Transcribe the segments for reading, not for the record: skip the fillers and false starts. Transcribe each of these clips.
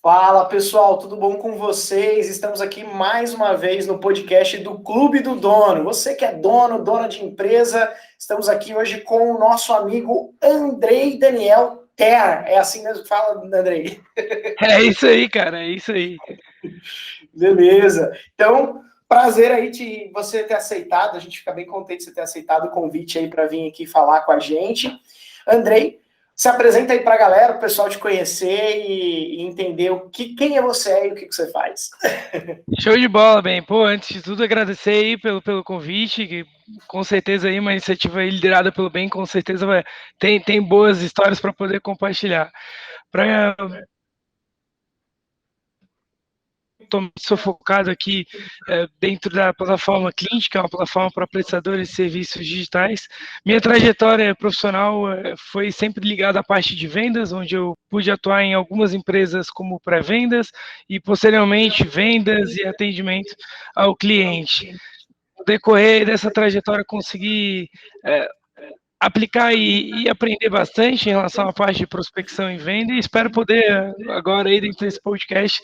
Fala pessoal, tudo bom com vocês? Estamos aqui mais uma vez no podcast do Clube do Dono. Você que é dono, dona de empresa, estamos aqui hoje com o nosso amigo Andrei Daniel Ter. É assim mesmo que fala, Andrei? É isso aí, cara, é isso aí. Beleza. Então, prazer aí de você ter aceitado. A gente fica bem contente de você ter aceitado o convite aí para vir aqui falar com a gente. Andrei, se apresenta aí para a galera, o pessoal te conhecer e entender quem é você e o que você faz. Show de bola, bem. Pô, antes de tudo, agradecer aí pelo convite, que com certeza aí uma iniciativa aí liderada pelo bem, com certeza tem boas histórias para poder compartilhar. Pra, Estou focado aqui dentro da plataforma Clint, que é uma plataforma para prestadores de serviços digitais. Minha trajetória profissional foi sempre ligada à parte de vendas, onde eu pude atuar em algumas empresas como pré-vendas e, posteriormente, vendas e atendimento ao cliente. No decorrer dessa trajetória, consegui aplicar e aprender bastante em relação à parte de prospecção e venda, e espero poder agora aí dentro desse podcast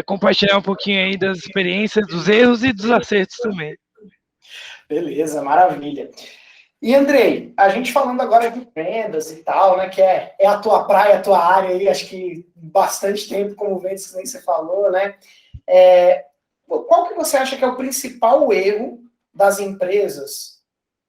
compartilhar um pouquinho aí das experiências, dos erros e dos acertos também. Beleza, maravilha. E Andrei, a gente falando agora de vendas e tal, né, que é a tua praia, a tua área aí, acho que bastante tempo como vendas, que nem você falou, né? Qual que você acha que é o principal erro das empresas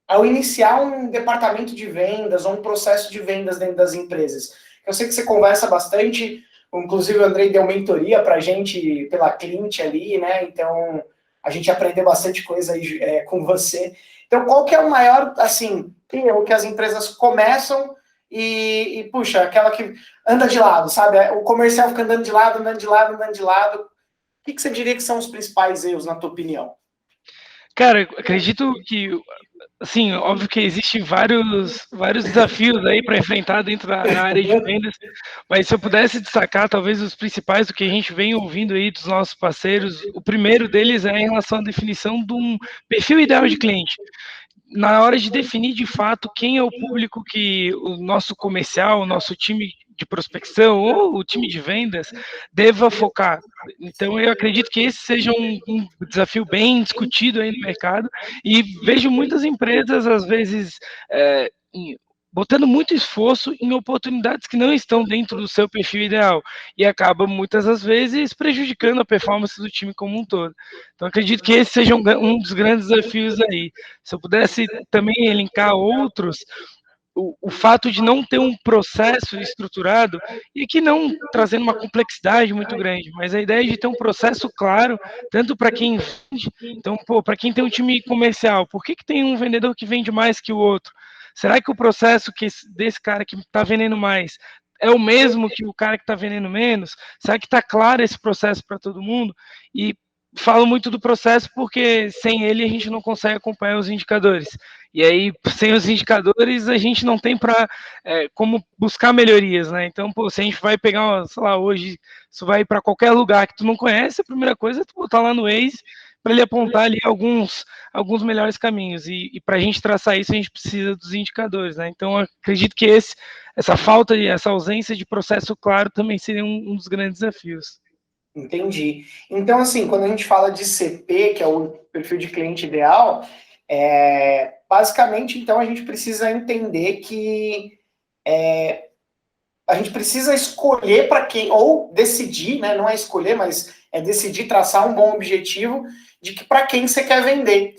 ao iniciar um departamento de vendas ou um processo de vendas dentro das empresas? Eu sei que você conversa bastante, inclusive o Andrei deu mentoria para a gente pela Clint ali, né? Então a gente aprendeu bastante coisa aí com você. Então, qual que é o maior, assim, erro que as empresas começam puxa, aquela que anda de lado, sabe? O comercial fica andando de lado, andando de lado, andando de lado. O que você diria que são os principais erros, na tua opinião? Cara, acredito que, assim, óbvio que existem vários desafios aí para enfrentar dentro da área de vendas, mas se eu pudesse destacar, talvez os principais do que a gente vem ouvindo aí dos nossos parceiros, o primeiro deles é em relação à definição de um perfil ideal de cliente. Na hora de definir de fato quem é o público que o nosso comercial, o nosso time de prospecção ou o time de vendas deva focar. Então, eu acredito que esse seja um desafio bem discutido aí no mercado e vejo muitas empresas, às vezes, botando muito esforço em oportunidades que não estão dentro do seu perfil ideal e acaba muitas das vezes prejudicando a performance do time como um todo. Então acredito que esse seja um dos grandes desafios aí. Se eu pudesse também elencar outros, o fato de não ter um processo estruturado e que não trazendo uma complexidade muito grande, mas a ideia de ter um processo claro, tanto para quem vende, então, para quem tem um time comercial, por que tem um vendedor que vende mais que o outro? Será que o processo desse cara que está vendendo mais é o mesmo que o cara que está vendendo menos? Será que está claro esse processo para todo mundo? E falo muito do processo porque sem ele a gente não consegue acompanhar os indicadores. E aí, sem os indicadores, a gente não tem como buscar melhorias, né? Então, pô, se a gente vai pegar, sei lá, hoje, se vai para qualquer lugar que tu não conhece, a primeira coisa é tu botar lá no Waze para ele apontar ali alguns melhores caminhos. E para a gente traçar isso, a gente precisa dos indicadores, né? Então, acredito que essa ausência de processo claro também seria um dos grandes desafios. Entendi. Então, assim, quando a gente fala de CP, que é o perfil de cliente ideal, basicamente, então, a gente precisa entender que a gente precisa escolher para quem, ou decidir, né? Não é escolher, mas é decidir traçar um bom objetivo de que para quem você quer vender.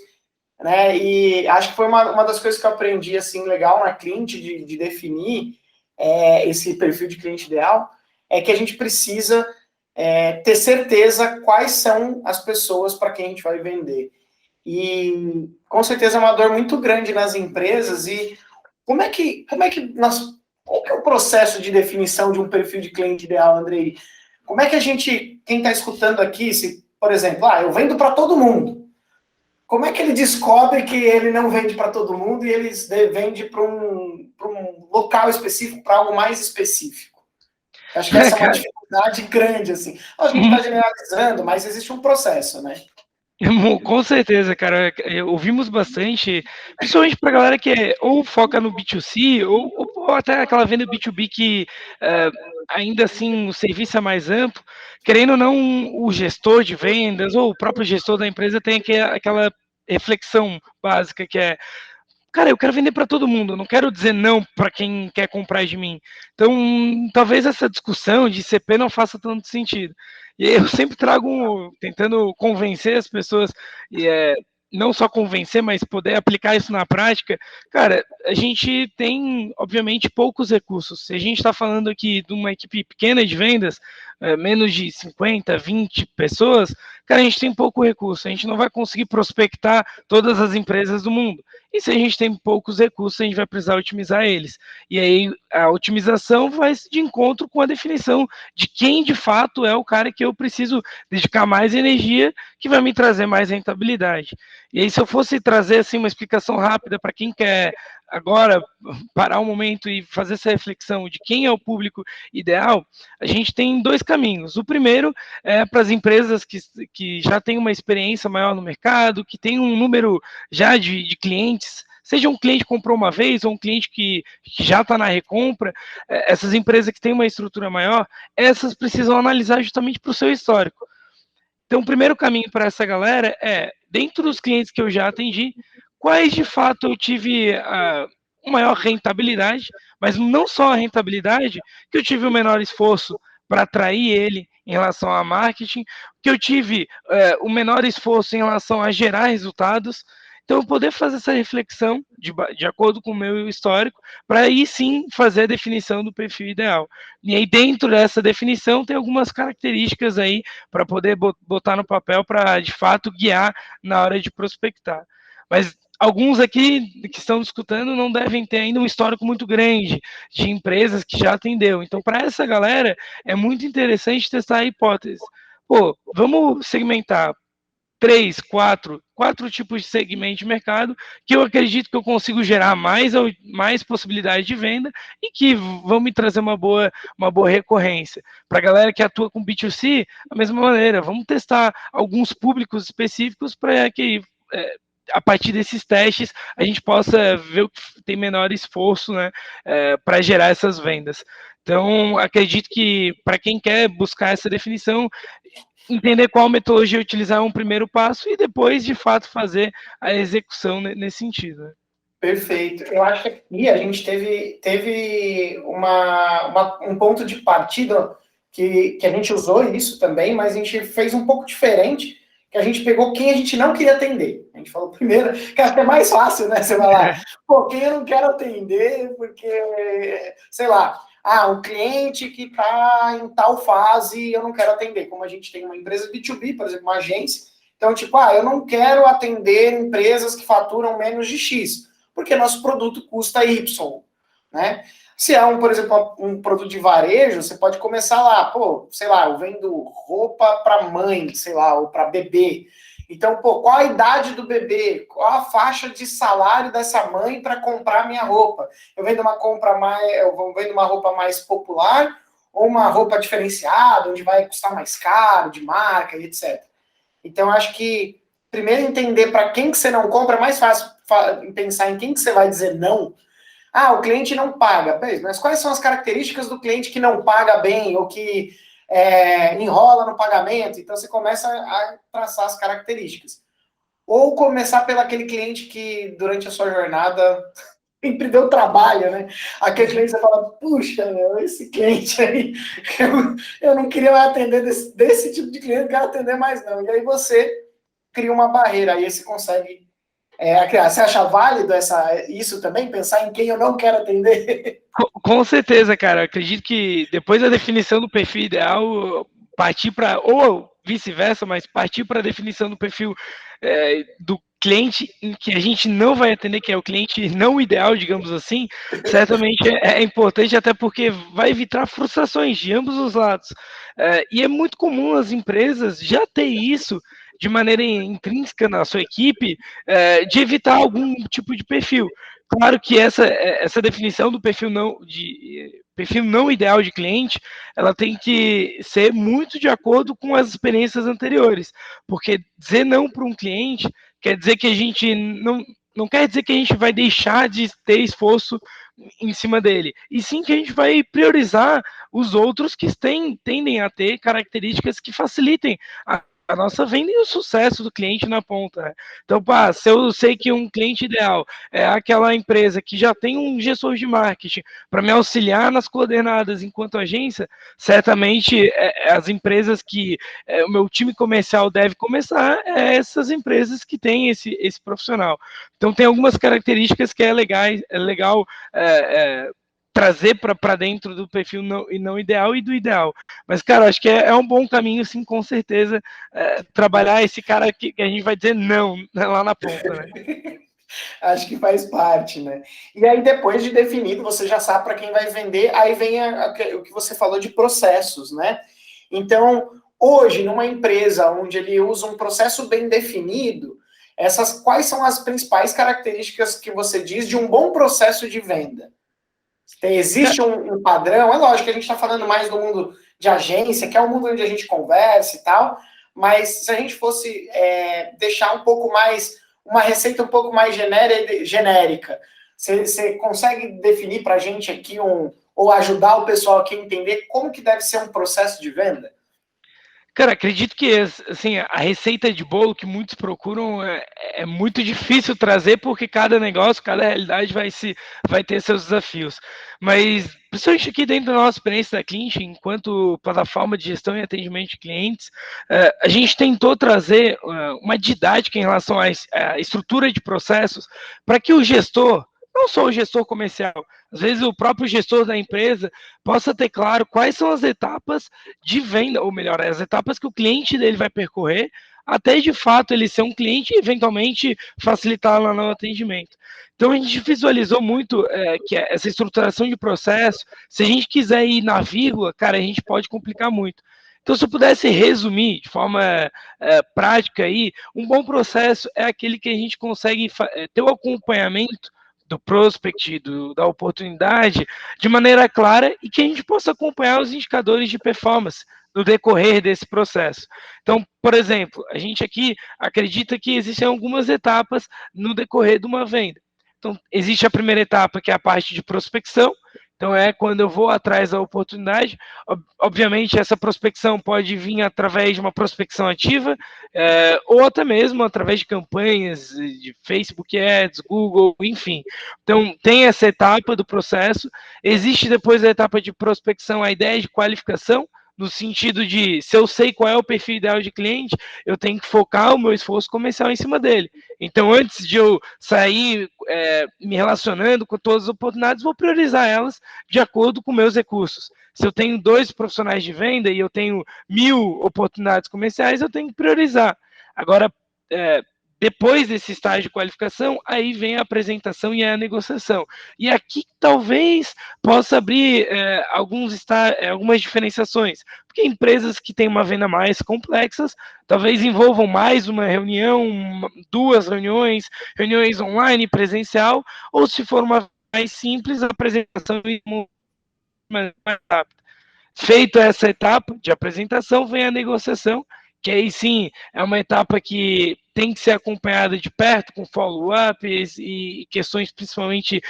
Né? E acho que foi uma das coisas que eu aprendi assim legal na Clint de definir esse perfil de cliente ideal, é que a gente precisa ter certeza quais são as pessoas para quem a gente vai vender. E com certeza é uma dor muito grande nas empresas. E qual que é o processo de definição de um perfil de cliente ideal, Andrei? Como é que a gente, quem está escutando aqui, se, por exemplo, eu vendo para todo mundo, como é que ele descobre que ele não vende para todo mundo e ele vende para um local específico, para algo mais específico? Eu acho que essa é uma dificuldade grande, assim. A gente está generalizando, mas existe um processo, né? Com certeza, cara. Ouvimos bastante, principalmente para a galera que ou foca no B2C, ou até aquela venda B2B que ainda assim o serviço é mais amplo. Querendo ou não, o gestor de vendas ou o próprio gestor da empresa tem aquela reflexão básica que é: cara, eu quero vender para todo mundo, eu não quero dizer não para quem quer comprar de mim. Então, talvez essa discussão de CP não faça tanto sentido. E eu sempre trago, tentando convencer as pessoas, e não só convencer, mas poder aplicar isso na prática. Cara, a gente tem, obviamente, poucos recursos. Se a gente está falando aqui de uma equipe pequena de vendas, menos de 50, 20 pessoas, cara, a gente tem pouco recurso. A gente não vai conseguir prospectar todas as empresas do mundo. E se a gente tem poucos recursos, a gente vai precisar otimizar eles. E aí a otimização vai de encontro com a definição de quem de fato é o cara que eu preciso dedicar mais energia, que vai me trazer mais rentabilidade. E aí, se eu fosse trazer assim uma explicação rápida para quem quer agora parar um momento e fazer essa reflexão de quem é o público ideal, a gente tem dois caminhos. O primeiro é para as empresas que já têm uma experiência maior no mercado, que tem um número já de clientes, seja um cliente que comprou uma vez ou um cliente que já está na recompra, essas empresas que têm uma estrutura maior, essas precisam analisar justamente para o seu histórico. Então, o primeiro caminho para essa galera é, dentro dos clientes que eu já atendi, quais de fato eu tive uma maior rentabilidade, mas não só a rentabilidade, que eu tive o menor esforço para atrair ele em relação a marketing, que eu tive o menor esforço em relação a gerar resultados. Então, eu poder fazer essa reflexão de acordo com o meu histórico, para aí sim fazer a definição do perfil ideal. E aí, dentro dessa definição, tem algumas características aí para poder botar no papel para, de fato, guiar na hora de prospectar. Mas alguns aqui que estão escutando não devem ter ainda um histórico muito grande de empresas que já atendeu. Então, para essa galera, é muito interessante testar a hipótese. Pô, vamos segmentar quatro tipos de segmento de mercado que eu acredito que eu consigo gerar mais possibilidade de venda e que vão me trazer uma boa recorrência. Para a galera que atua com B2C, da mesma maneira, vamos testar alguns públicos específicos para que a partir desses testes a gente possa ver o que tem menor esforço, né, para gerar essas vendas. Então, acredito que para quem quer buscar essa definição, entender qual metodologia utilizar é um primeiro passo e depois, de fato, fazer a execução nesse sentido. Né? Perfeito. Eu acho que aqui a gente teve um ponto de partida que a gente usou isso também, mas a gente fez um pouco diferente, que a gente pegou quem a gente não queria atender. A gente falou primeiro, que acho que é mais fácil, né? Você vai lá, pô, quem eu não quero atender, porque, sei lá, um cliente que está em tal fase eu não quero atender. Como a gente tem uma empresa B2B, por exemplo, uma agência, então, tipo, eu não quero atender empresas que faturam menos de X, porque nosso produto custa Y, né? Se é por exemplo, um produto de varejo, você pode começar lá, pô, sei lá, eu vendo roupa para mãe, sei lá, ou para bebê. Então, pô, qual a idade do bebê? Qual a faixa de salário dessa mãe para comprar minha roupa? Eu vendo uma roupa mais popular ou uma roupa diferenciada, onde vai custar mais caro, de marca e etc. Então, acho que primeiro entender para quem que você não compra, é mais fácil pensar em quem que você vai dizer não. O cliente não paga. Mas quais são as características do cliente que não paga bem ou que enrola no pagamento? Então, você começa a traçar as características. Ou começar pelo aquele cliente que, durante a sua jornada, sempre deu trabalho, né? Aquele cliente que você fala, puxa, meu, esse cliente aí, eu não queria mais atender desse tipo de cliente, não quero atender mais não. E aí você cria uma barreira, aí você consegue criar. Você acha válido isso também? Pensar em quem eu não quero atender? Com certeza, cara. Eu acredito que depois da definição do perfil ideal, partir para, ou vice-versa, mas partir para a definição do perfil do cliente em que a gente não vai atender, que é o cliente não ideal, digamos assim, certamente é importante, até porque vai evitar frustrações de ambos os lados. E é muito comum as empresas já ter isso de maneira intrínseca na sua equipe, de evitar algum tipo de perfil. claro que essa definição do perfil não ideal de cliente, ela tem que ser muito de acordo com as experiências anteriores, porque dizer não para um cliente quer dizer que a gente não quer dizer que a gente vai deixar de ter esforço em cima dele, e sim que a gente vai priorizar os outros que tendem a ter características que facilitem a nossa venda e o sucesso do cliente na ponta. Né? Então, se eu sei que um cliente ideal é aquela empresa que já tem um gestor de marketing para me auxiliar nas coordenadas enquanto agência, certamente as empresas que o meu time comercial deve começar é essas empresas que têm esse profissional. Então, tem algumas características que é legal trazer para dentro do perfil não ideal e do ideal. Mas, cara, acho que é um bom caminho, sim, com certeza, trabalhar esse cara que a gente vai dizer não lá na ponta, né? Acho que faz parte, né? E aí, depois de definido, você já sabe para quem vai vender, aí vem o que você falou de processos, né? Então, hoje, numa empresa onde ele usa um processo bem definido, quais são as principais características que você diz de um bom processo de venda? Existe um padrão, é lógico que a gente está falando mais do mundo de agência, que é o mundo onde a gente conversa e tal, mas se a gente fosse deixar um pouco mais, uma receita um pouco mais genérica, você consegue definir para a gente aqui ou ajudar o pessoal aqui a entender como que deve ser um processo de venda? Cara, acredito que assim, a receita de bolo que muitos procuram é muito difícil trazer, porque cada negócio, cada realidade vai ter seus desafios. Mas, principalmente aqui dentro da nossa experiência da Clint, enquanto plataforma de gestão e atendimento de clientes, a gente tentou trazer uma didática em relação à estrutura de processos para que o gestor, não só o gestor comercial, às vezes o próprio gestor da empresa possa ter claro quais são as etapas de venda, ou melhor, as etapas que o cliente dele vai percorrer, até de fato ele ser um cliente e eventualmente facilitar lá no atendimento. Então a gente visualizou muito que essa estruturação de processo, se a gente quiser ir na vírgula, cara, a gente pode complicar muito. Então, se eu pudesse resumir de forma prática aí, um bom processo é aquele que a gente consegue ter o acompanhamento do prospect, da oportunidade, de maneira clara e que a gente possa acompanhar os indicadores de performance no decorrer desse processo. Então, por exemplo, a gente aqui acredita que existem algumas etapas no decorrer de uma venda. Então, existe a primeira etapa, que é a parte de prospecção. Então, é quando eu vou atrás da oportunidade. Obviamente, essa prospecção pode vir através de uma prospecção ativa, ou até mesmo através de campanhas de Facebook Ads, Google, enfim. Então, tem essa etapa do processo. Existe depois a etapa de prospecção, a ideia de qualificação, no sentido de, se eu sei qual é o perfil ideal de cliente, eu tenho que focar o meu esforço comercial em cima dele. Então, antes de eu sair me relacionando com todas as oportunidades, vou priorizar elas de acordo com meus recursos. Se eu tenho 2 profissionais de venda e eu tenho 1.000 oportunidades comerciais, eu tenho que priorizar. Agora, depois desse estágio de qualificação, aí vem a apresentação e a negociação. E aqui talvez possa abrir algumas diferenciações, porque empresas que têm uma venda mais complexas, talvez envolvam mais uma reunião, 2 reuniões, reuniões online, presencial, ou se for uma mais simples, a apresentação mais rápida. Feita essa etapa de apresentação, vem a negociação, que aí sim é uma etapa que tem que ser acompanhada de perto, com follow-ups e questões principalmente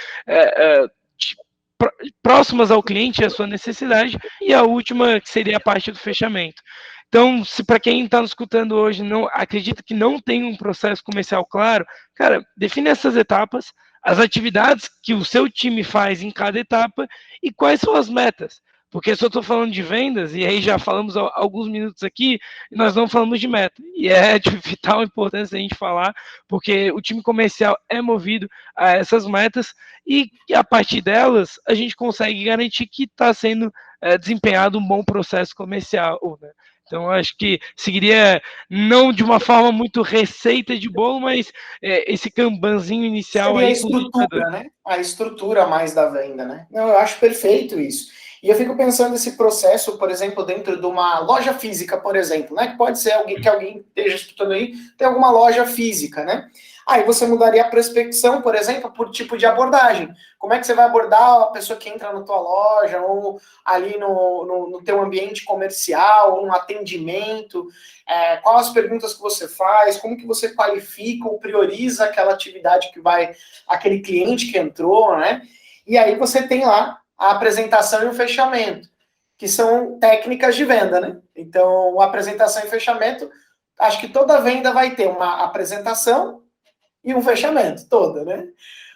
próximas ao cliente e à sua necessidade, e a última, que seria a parte do fechamento. Então, se para quem está nos escutando hoje não acredita que não tem um processo comercial claro, cara, define essas etapas, as atividades que o seu time faz em cada etapa e quais são as metas. Porque se eu estou falando de vendas, e aí já falamos alguns minutos aqui, nós não falamos de meta. E é de vital importância a gente falar, porque o time comercial é movido a essas metas, e a partir delas a gente consegue garantir que está sendo desempenhado um bom processo comercial. Né? Então, acho que seguiria, não de uma forma muito receita de bolo, mas esse kanbanzinho inicial Seria a aí com os estrutura, né? A estrutura mais da venda, né? Não, eu acho perfeito isso. E eu fico pensando nesse processo, por exemplo, dentro de uma loja física, por exemplo, né? Que pode ser alguém que alguém esteja escutando aí, tem alguma loja física, né? Aí você mudaria a prospecção, por exemplo, por tipo de abordagem. Como é que você vai abordar a pessoa que entra na tua loja, ou ali no teu ambiente comercial, ou no atendimento, quais as perguntas que você faz, como que você qualifica ou prioriza aquela atividade que vai, aquele cliente que entrou, né? E aí você tem lá a apresentação e o fechamento, que são técnicas de venda, né? Então, a apresentação e fechamento, acho que toda venda vai ter uma apresentação e um fechamento, toda, né?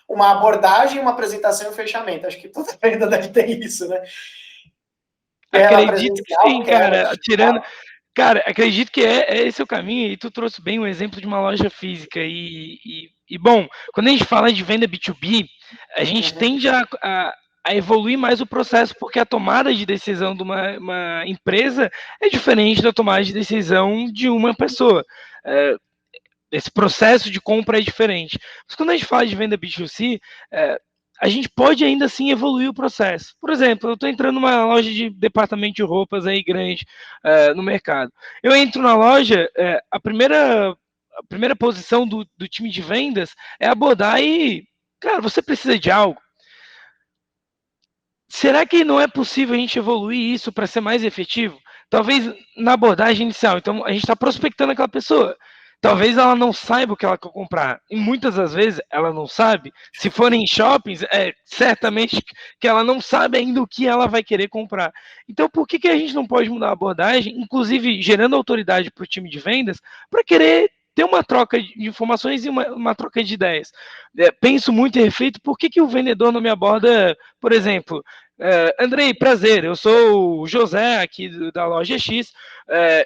Uma abordagem, uma apresentação e um fechamento. Acho que toda venda deve ter isso, né? Quer ela Acredito que presencial, sim, quer ela cara. Tirando, digital. cara, acredito que é esse o caminho, e tu trouxe bem o exemplo de uma loja física. Bom, quando a gente fala de venda B2B, a gente Uhum. tende a evoluir mais o processo, porque a tomada de decisão de uma empresa é diferente da tomada de decisão de uma pessoa. Esse processo de compra é diferente. Mas quando a gente fala de venda B2C, a gente pode ainda assim evoluir o processo. Por exemplo, eu estou entrando numa loja de departamento de roupas aí grande no mercado. Eu entro na loja, a primeira posição do time de vendas é abordar e, cara, você precisa de algo? Será que não é possível a gente evoluir isso para ser mais efetivo? Talvez na abordagem inicial. Então, a gente está prospectando aquela pessoa. Talvez ela não saiba o que ela quer comprar. E muitas das vezes ela não sabe. Se forem em shoppings, certamente que ela não sabe ainda o que ela vai querer comprar. Então, por que a gente não pode mudar a abordagem, inclusive gerando autoridade para o time de vendas, para querer ter uma troca de informações e uma troca de ideias? Penso muito e reflito por que o vendedor não me aborda, por exemplo, Andrei, prazer, eu sou o José aqui da loja X,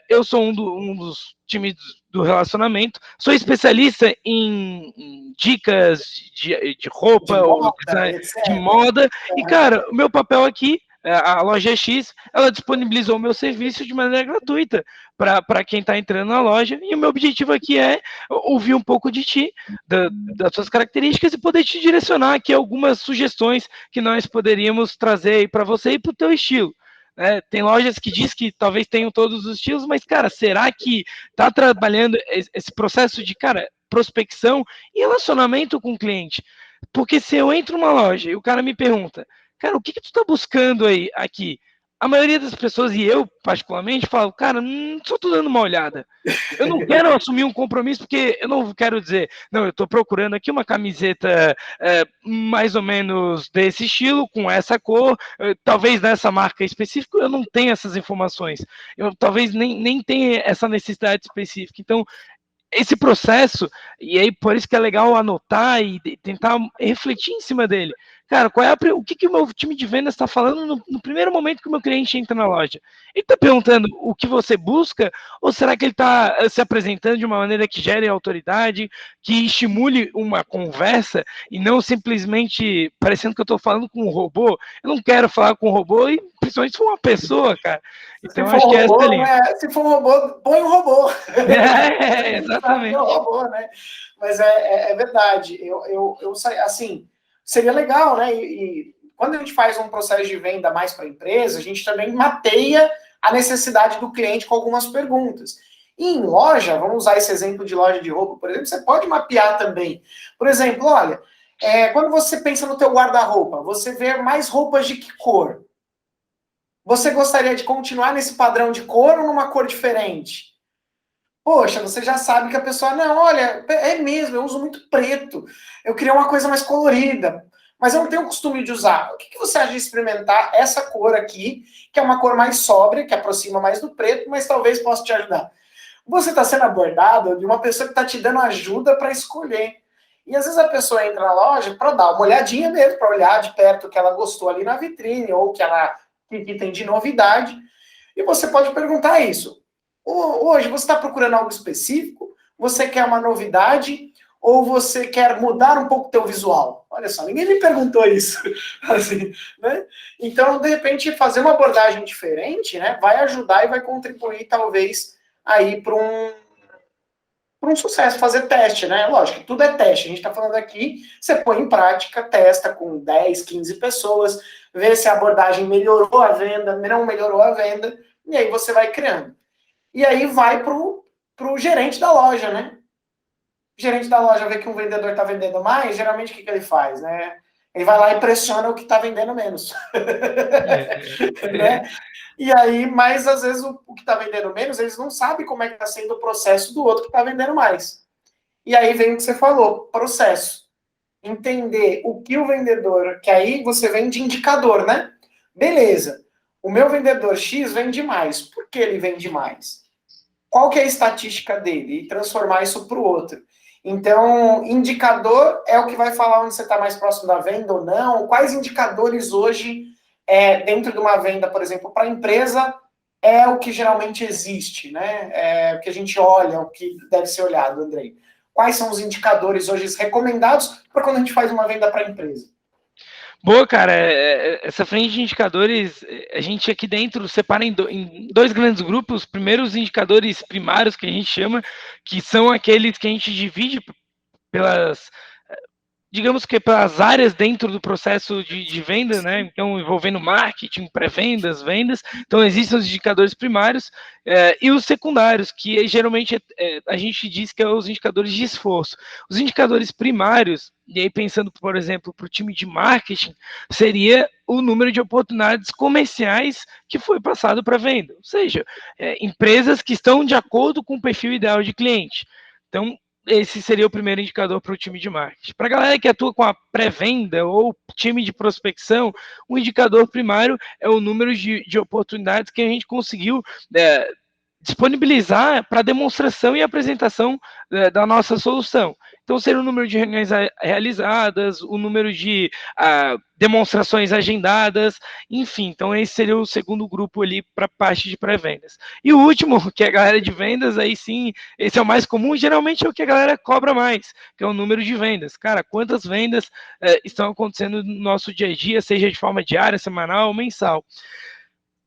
eu sou um dos times do relacionamento, sou especialista em dicas de De roupa ou moda, design de etc. moda, e cara, o meu papel aqui, a loja X, ela disponibilizou o meu serviço de maneira gratuita para quem está entrando na loja, e o meu objetivo aqui é ouvir um pouco de ti, das suas características, e poder te direcionar aqui algumas sugestões que nós poderíamos trazer para você e para o teu estilo. Tem lojas que diz que talvez tenham todos os estilos, mas, cara, será que tá trabalhando esse processo de, cara, prospecção e relacionamento com o cliente? Porque se eu entro numa loja e o cara me pergunta, cara, o que tu tá buscando aí aqui? A maioria das pessoas, e eu particularmente, falo, cara, só tô dando uma olhada. Eu não quero assumir um compromisso, porque eu não quero dizer, não, eu estou procurando aqui uma camiseta mais ou menos desse estilo, com essa cor, talvez nessa marca específica, eu não tenho essas informações. Eu talvez nem tenha essa necessidade específica. Então, esse processo, e aí por isso que é legal anotar e tentar refletir em cima dele. Cara, o que o meu time de vendas está falando no primeiro momento que o meu cliente entra na loja? Ele está perguntando o que você busca, ou será que ele está se apresentando de uma maneira que gere autoridade, que estimule uma conversa, e não simplesmente parecendo que eu estou falando com um robô? Eu não quero falar com um robô, e principalmente se for uma pessoa, cara. Se Então, for um acho que é essa robô, linha. se for um robô, põe um robô. Sabe que é um Exatamente. robô, né? Mas é verdade. Assim, seria legal, né? E quando a gente faz um processo de venda mais para a empresa, a gente também mapeia a necessidade do cliente com algumas perguntas. E em loja, vamos usar esse exemplo de loja de roupa, por exemplo, você pode mapear também. Por exemplo, olha, quando você pensa no teu guarda-roupa, você vê mais roupas de que cor? Você gostaria de continuar nesse padrão de cor ou numa cor diferente? Poxa, você já sabe que a pessoa, não, olha, é mesmo, eu uso muito preto. Eu queria uma coisa mais colorida, mas eu não tenho o costume de usar. O que você acha de experimentar essa cor aqui, que é uma cor mais sóbria, que aproxima mais do preto, mas talvez possa te ajudar? Você está sendo abordado de uma pessoa que está te dando ajuda para escolher. E às vezes a pessoa entra na loja para dar uma olhadinha mesmo, para olhar de perto o que ela gostou ali na vitrine, ou que tem de novidade. E você pode perguntar isso. Hoje você está procurando algo específico? Você quer uma novidade? Ou você quer mudar um pouco o teu visual? Olha só, ninguém me perguntou isso. Assim, né? Então, de repente, fazer uma abordagem diferente, né, vai ajudar e vai contribuir, talvez, aí para um sucesso, fazer teste, né? Lógico, tudo é teste. A gente está falando aqui, você põe em prática, testa com 10, 15 pessoas, vê se a abordagem melhorou a venda, não melhorou a venda, e aí você vai criando. E aí vai para o gerente da loja, né? gerente da loja vê que um vendedor está vendendo mais, geralmente o que ele faz, né? Ele vai lá e pressiona o que está vendendo menos. Né? E aí, mas às vezes o que está vendendo menos, eles não sabem como é que está sendo o processo do outro que está vendendo mais. E aí vem o que você falou, processo. Entender o que o vendedor, que aí você vem de indicador, né? Beleza. O meu vendedor X vende mais. Por que ele vende mais? Qual que é a estatística dele? E transformar isso para o outro. Então, indicador é o que vai falar onde você está mais próximo da venda ou não. Quais indicadores hoje, dentro de uma venda, por exemplo, para a empresa, é o que geralmente existe, né? É o que a gente olha, o que deve ser olhado, Andrei. Quais são os indicadores hoje recomendados para quando a gente faz uma venda para a empresa? Boa, cara, essa frente de indicadores, a gente aqui dentro separa em dois grandes grupos. Primeiro, os indicadores primários, que a gente chama, que são aqueles que a gente divide pelas, digamos que pelas áreas dentro do processo de venda, né? Então, envolvendo marketing, pré-vendas, vendas. Então, existem os indicadores primários e os secundários, que geralmente a gente diz que são os indicadores de esforço. Os indicadores primários, e aí pensando, por exemplo, para o time de marketing, seria o número de oportunidades comerciais que foi passado para venda, ou seja, empresas que estão de acordo com o perfil ideal de cliente. Então, esse seria o primeiro indicador para o time de marketing. Para a galera que atua com a pré-venda ou time de prospecção, o indicador primário é o número de oportunidades que a gente conseguiu disponibilizar para demonstração e apresentação da nossa solução. Então, seria o número de reuniões realizadas, o número de demonstrações agendadas, enfim. Então, esse seria o segundo grupo ali para a parte de pré-vendas. E o último, que é a galera de vendas, aí sim, esse é o mais comum, geralmente é o que a galera cobra mais, que é o número de vendas. Cara, quantas vendas estão acontecendo no nosso dia a dia, seja de forma diária, semanal ou mensal.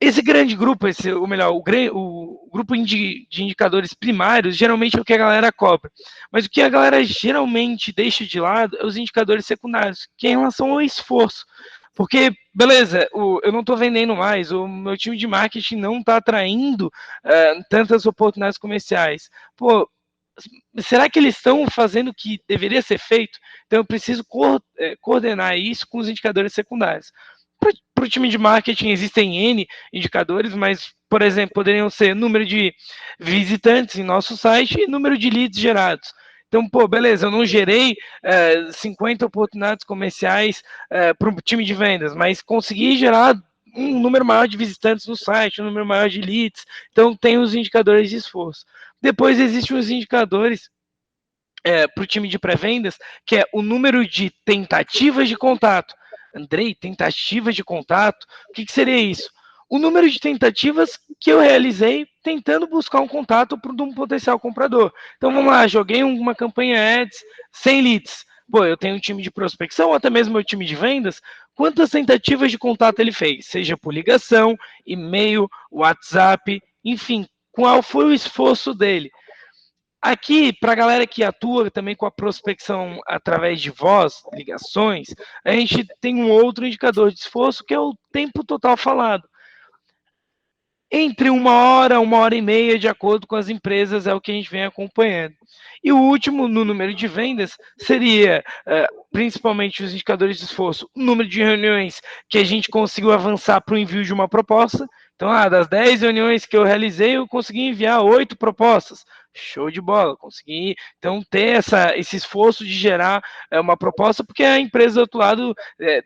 Esse grande grupo, ou melhor, o grupo de indicadores primários, geralmente é o que a galera cobra. Mas o que a galera geralmente deixa de lado é os indicadores secundários, que é em relação ao esforço. Porque, beleza, eu não estou vendendo mais, o meu time de marketing não está atraindo tantas oportunidades comerciais. Pô, será que eles estão fazendo o que deveria ser feito? Então eu preciso coordenar isso com os indicadores secundários. Para o time de marketing existem N indicadores, mas, por exemplo, poderiam ser número de visitantes em nosso site e número de leads gerados. Então, pô, beleza, eu não gerei 50 oportunidades comerciais para o time de vendas, mas consegui gerar um número maior de visitantes no site, um número maior de leads. Então, tem os indicadores de esforço. Depois, existem os indicadores para o time de pré-vendas, que é o número de tentativas de contato. Andrei, tentativas de contato, o que seria isso? O número de tentativas que eu realizei tentando buscar um contato para um potencial comprador. Então vamos lá, joguei uma campanha ads 100 leads. Pô, eu tenho um time de prospecção, ou até mesmo meu time de vendas. Quantas tentativas de contato ele fez? Seja por ligação, e-mail, WhatsApp, enfim, qual foi o esforço dele? Aqui, para a galera que atua também com a prospecção através de voz, ligações, a gente tem um outro indicador de esforço, que é o tempo total falado. Entre 1 hora e meia, de acordo com as empresas, é o que a gente vem acompanhando. E o último, no número de vendas, seria, principalmente os indicadores de esforço, o número de reuniões que a gente conseguiu avançar para o envio de uma proposta. Então, das 10 reuniões que eu realizei, eu consegui enviar 8 propostas. Show de bola, consegui, então, ter esse esforço de gerar uma proposta, porque a empresa do outro lado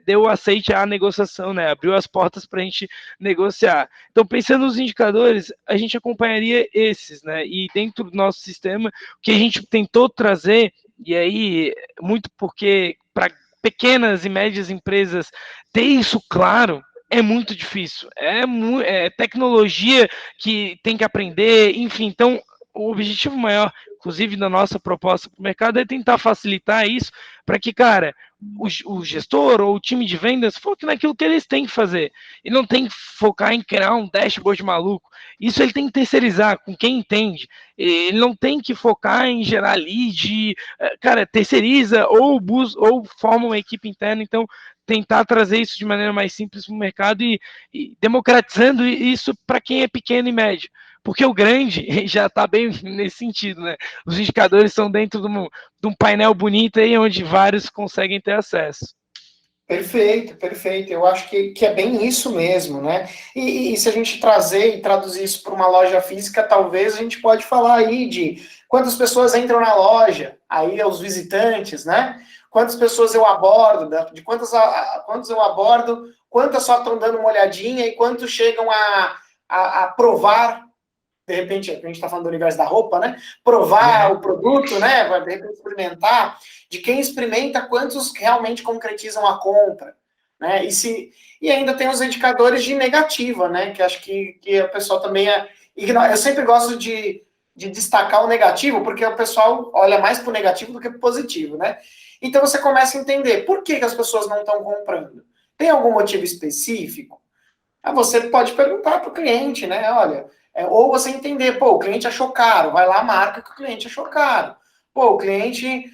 deu aceite à negociação, né? Abriu as portas para a gente negociar. Então, pensando nos indicadores, a gente acompanharia esses, né? E dentro do nosso sistema, o que a gente tentou trazer, e aí, muito porque para pequenas e médias empresas ter isso claro, é muito difícil. É tecnologia que tem que aprender, enfim. Então, o objetivo maior, inclusive, da nossa proposta para o mercado é tentar facilitar isso para que, cara, o gestor ou o time de vendas foque naquilo que eles têm que fazer. E não tem que focar em criar um dashboard maluco. Isso ele tem que terceirizar com quem entende. Ele não tem que focar em gerar lead, cara, terceiriza ou forma uma equipe interna. Então, tentar trazer isso de maneira mais simples para o mercado e democratizando isso para quem é pequeno e médio. Porque o grande já está bem nesse sentido, né? Os indicadores estão dentro de um painel bonito aí, onde vários conseguem ter acesso. Perfeito, perfeito. Eu acho que é bem isso mesmo, né? E se a gente trazer e traduzir isso para uma loja física, talvez a gente pode falar aí de quantas pessoas entram na loja, aí os visitantes, né? Quantas pessoas eu abordo, de quantos eu abordo, quantas só estão dando uma olhadinha e quantos chegam a provar, de repente, a gente está falando do universo da roupa, né? Provar o produto, né? Vai de repente experimentar. De quem experimenta, quantos realmente concretizam a compra, né? E ainda tem os indicadores de negativa, né? Que acho que a pessoa também ignora. Eu sempre gosto de destacar o negativo, porque o pessoal olha mais para o negativo do que para o positivo, né? Então você começa a entender por que as pessoas não estão comprando. Tem algum motivo específico? Você pode perguntar para o cliente, né? Olha, ou você entender, pô, o cliente achou caro, vai lá, marca que o cliente achou caro. Pô, o cliente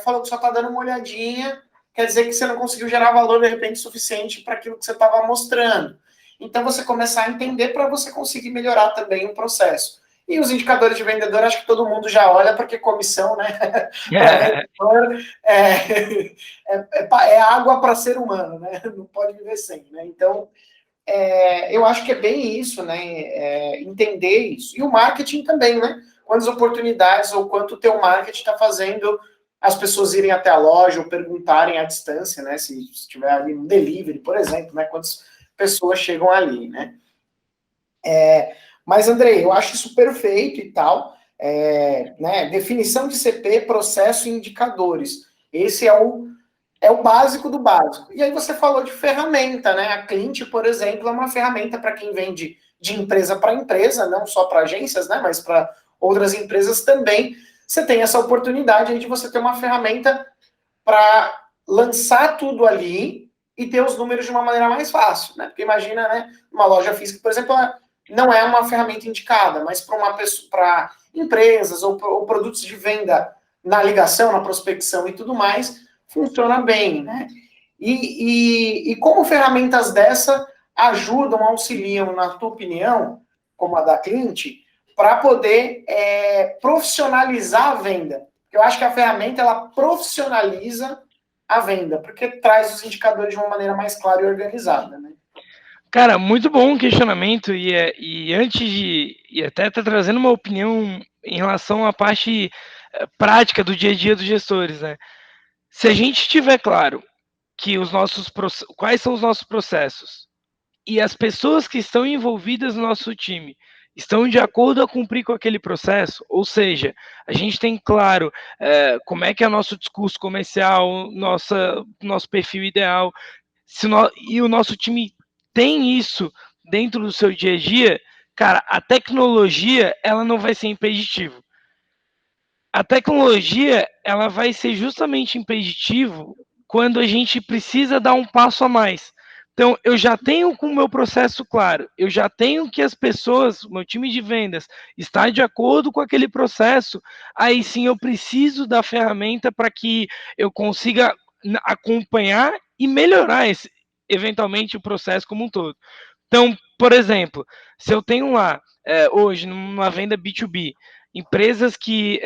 falou que só está dando uma olhadinha, quer dizer que você não conseguiu gerar valor, de repente, suficiente para aquilo que você estava mostrando. Então, você começar a entender para você conseguir melhorar também o processo. E os indicadores de vendedor, acho que todo mundo já olha, porque comissão, né? Para vendedor é água para ser humano, né? Não pode viver sem, né? Então, eu acho que é bem isso, né? Entender isso. E o marketing também, né? Quantas oportunidades ou quanto o teu marketing está fazendo as pessoas irem até a loja ou perguntarem à distância, né? Se estiver ali no delivery, por exemplo, né? Quantas pessoas chegam ali, né? Mas, Andrei, eu acho isso perfeito e tal. Né? Definição de CP, processo e indicadores. Esse é o básico do básico. E aí você falou de ferramenta, né? A Clint, por exemplo, é uma ferramenta para quem vende de empresa para empresa, não só para agências, né? Mas para outras empresas também. Você tem essa oportunidade aí de você ter uma ferramenta para lançar tudo ali e ter os números de uma maneira mais fácil, né? Porque imagina, né? Uma loja física, por exemplo, não é uma ferramenta indicada, mas para uma pessoa, para empresas ou produtos de venda na ligação, na prospecção e tudo mais, funciona bem, né? E como ferramentas dessa ajudam, auxiliam, na tua opinião, como a da Clint, para poder profissionalizar a venda? Eu acho que a ferramenta, ela profissionaliza a venda, porque traz os indicadores de uma maneira mais clara e organizada, né? Cara, muito bom o questionamento, e antes e até tá trazendo uma opinião em relação à parte prática do dia a dia dos gestores, né? Se a gente tiver claro que quais são os nossos processos e as pessoas que estão envolvidas no nosso time estão de acordo a cumprir com aquele processo, ou seja, a gente tem claro como é que é o nosso discurso comercial, nosso perfil ideal, e o nosso time tem isso dentro do seu dia a dia, cara, a tecnologia, ela não vai ser impeditivo. A tecnologia, ela vai ser justamente impeditivo quando a gente precisa dar um passo a mais. Então, eu já tenho com o meu processo claro, eu já tenho que as pessoas, o meu time de vendas, está de acordo com aquele processo, aí sim eu preciso da ferramenta para que eu consiga acompanhar e melhorar eventualmente o processo como um todo. Então, por exemplo, se eu tenho lá, hoje, numa venda B2B, empresas que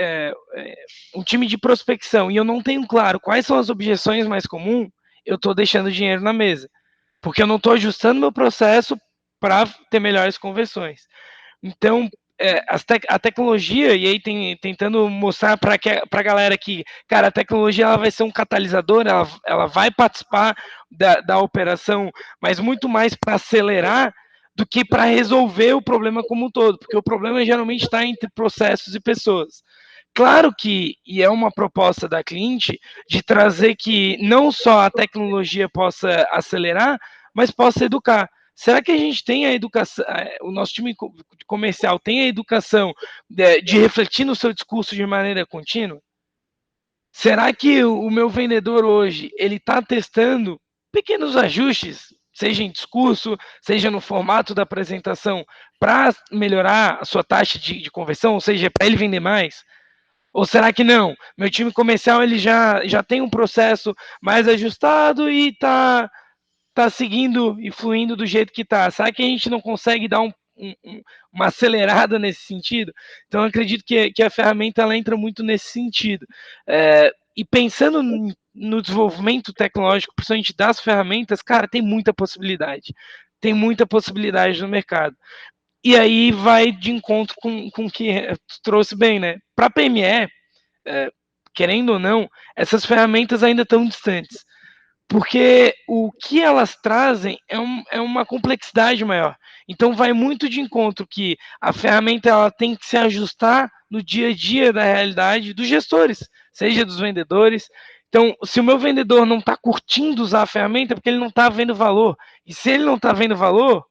um time de prospecção e eu não tenho claro quais são as objeções mais comuns, eu estou deixando dinheiro na mesa, porque eu não estou ajustando meu processo para ter melhores conversões. Então, a tecnologia, e aí tentando mostrar para a galera que, cara, a tecnologia ela vai ser um catalisador, ela vai participar da operação, mas muito mais para acelerar do que para resolver o problema como um todo, porque o problema geralmente está entre processos e pessoas. Claro que, e é uma proposta da Clint, de trazer que não só a tecnologia possa acelerar, mas possa educar. Será que a gente tem a educação, o nosso time comercial tem a educação de refletir no seu discurso de maneira contínua? Será que o meu vendedor hoje, ele está testando pequenos ajustes, seja em discurso, seja no formato da apresentação, para melhorar a sua taxa de conversão, ou seja, para ele vender mais? Ou será que não? Meu time comercial ele já tem um processo mais ajustado e tá seguindo e fluindo do jeito que tá. Será que a gente não consegue dar uma acelerada nesse sentido? Então, eu acredito que a ferramenta ela entra muito nesse sentido. E pensando no desenvolvimento tecnológico, principalmente das ferramentas, cara, tem muita possibilidade. Tem muita possibilidade no mercado. E aí vai de encontro com o que tu trouxe bem, né? Para PME, querendo ou não, essas ferramentas ainda estão distantes. Porque o que elas trazem é uma complexidade maior. Então vai muito de encontro que a ferramenta ela tem que se ajustar no dia a dia da realidade dos gestores, seja dos vendedores. Então, se o meu vendedor não está curtindo usar a ferramenta, é porque ele não está vendo valor. E se ele não está vendo valor,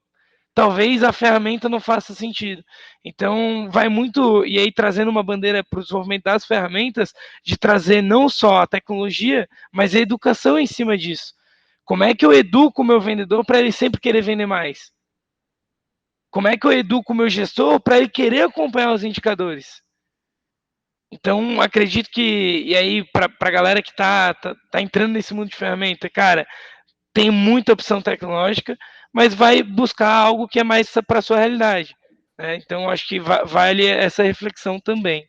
talvez a ferramenta não faça sentido. Então, vai muito, e aí trazendo uma bandeira para o desenvolvimento das ferramentas, de trazer não só a tecnologia, mas a educação em cima disso. Como é que eu educo o meu vendedor para ele sempre querer vender mais? Como é que eu educo o meu gestor para ele querer acompanhar os indicadores? Então, acredito que, e aí, para a galera que tá entrando nesse mundo de ferramenta, cara, tem muita opção tecnológica, mas vai buscar algo que é mais para a sua realidade. Né? Então, acho que vale essa reflexão também.